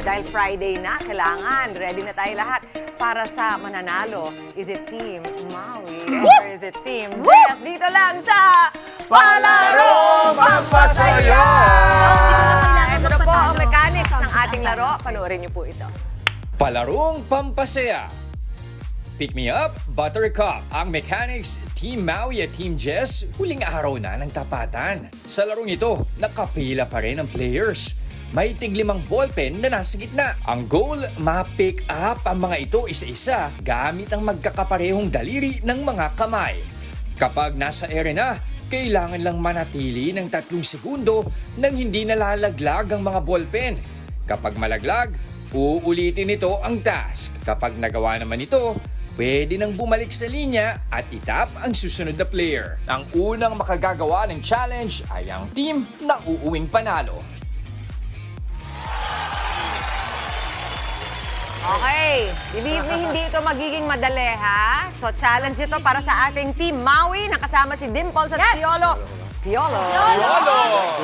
Dahil Friday na, kailangan. Ready na tayo lahat para sa mananalo. Is it Team Maui or is it Team Jess? Dito lang sa Palaro Pampasaya! Ito na po ang mechanics ng ating laro. Panoorin niyo po ito. Palarong Pampasaya. Pick me up, Buttercup. Ang mechanics, Team Maui at Team Jess, huling araw na ng tapatan. Sa larong ito, nakapila pa rin ang players. May tig-5 ballpen na nasa gitna. Ang goal, ma-pick up ang mga ito isa-isa gamit ang magkakaparehong daliri ng mga kamay. Kapag nasa ere na, kailangan lang manatili ng 3 segundo nang hindi nalalaglag ang mga ballpen. Kapag malaglag, uulitin nito ang task. Kapag nagawa naman ito, pwede nang bumalik sa linya at itap ang susunod na player. Ang unang makagagawa ng challenge ay ang team na uuwing panalo. Okay, believe me, hindi ito magiging madali, ha? So, challenge ito para sa ating Team Maui, nakasama si Dimples at Piolo. Piolo.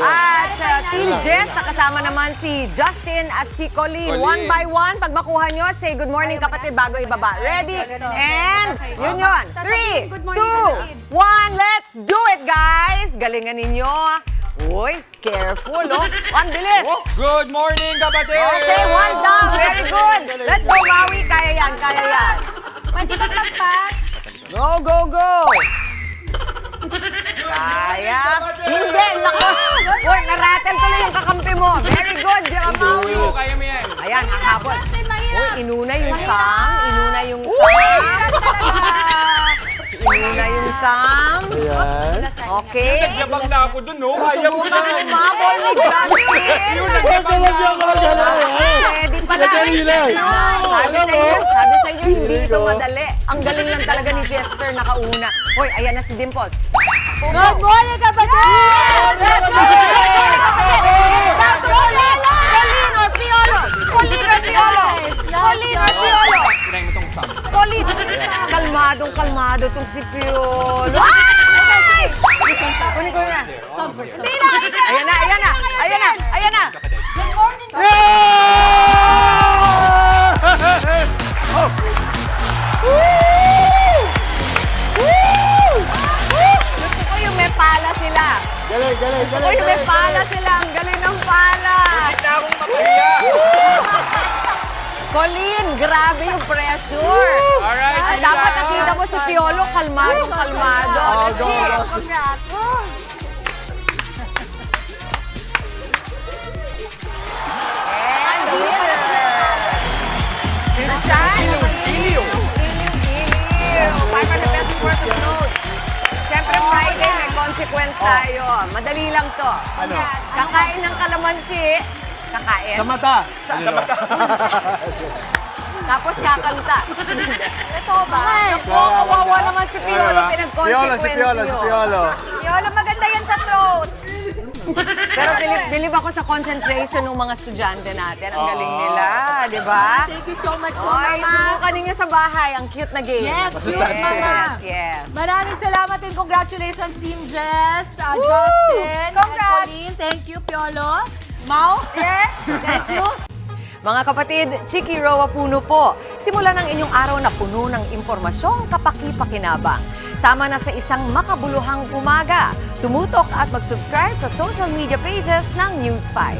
At Team Jess, nakasama naman si Justin at si Colleen. One by one, pag makuha nyo, say good morning kapatid bago ibaba. Ready? And yun yun. 3, 2, 1, let's do it, guys! Galingan ninyo. Uy, careful, oh. Ang bilis. Good morning, kapatid! Okay, one down. Very good. Let's go, Maui. Kaya yan, kaya yan. Pwede ba magpas? Go, go, go. Kaya. Hindi, naku. Uy, naratel tuloy yung kakampi mo. Very good, Maui. Kaya mo yan. Ayan, hakapon. Uy, inuna yung Sam. Inuna yung Sam. Inuna yung Sam. Okay. Nagyabang na ako dun, no? Kaya mo na. Umabol ni Justin. Yung nagyabang na ako. Ready pala. Sabi sa inyo, hindi ito madali. Ang galing lang talaga ni Jester nakauna. Hoy, ayan na si Dimples. Good morning, kapatid! Let's go! Colleen or Piolo? Colleen or Piolo? Colleen or Piolo? Pinayin mo tong Sam. Colleen. Kalmado tong si Piolo. Ay! Kunin ko na. Ayan na, ayan na. Ayan na, ayan na. Good morning, Gusto ko yung may pala sila. Gusto ko yung may pala sila. Ang galing ng pala. Hindi na akong mapahiya. Colleen, grabe yung pressure. Alright, At sige dapat lang. nakita mo si Piolo, kalmado. Let's see. And the winner. Christian. Iliw. 500 pesos worth of notes. Siyempre Friday, may consequence tayo. Madali lang to. Ano? Kakain ng kalamansi. Kakain. Sa mata. Tapos kakanta. Ito ba? Naku, kawawa naman si Piolo. Pinag-consequence Si Piolo. Piolo, maganda yan sa throat. Pero bilib ako sa concentration ng mga estudyante natin. Ang galing nila, di ba? Thank you so much po, Oy, Mama. subukan ninyo sa bahay. Ang cute na game. Yes, cute, Mama. Yes. Maraming salamat and congratulations, Team Jess, Justin, and Colleen. Thank you, Piolo. Mau, yes, thank you. Mga kapatid, Chiki Roa Puno po. Simula ng inyong araw na puno ng impormasyong kapaki-pakinabang. Sama na sa isang makabuluhang umaga. Tumutok at mag-subscribe sa social media pages ng News 5.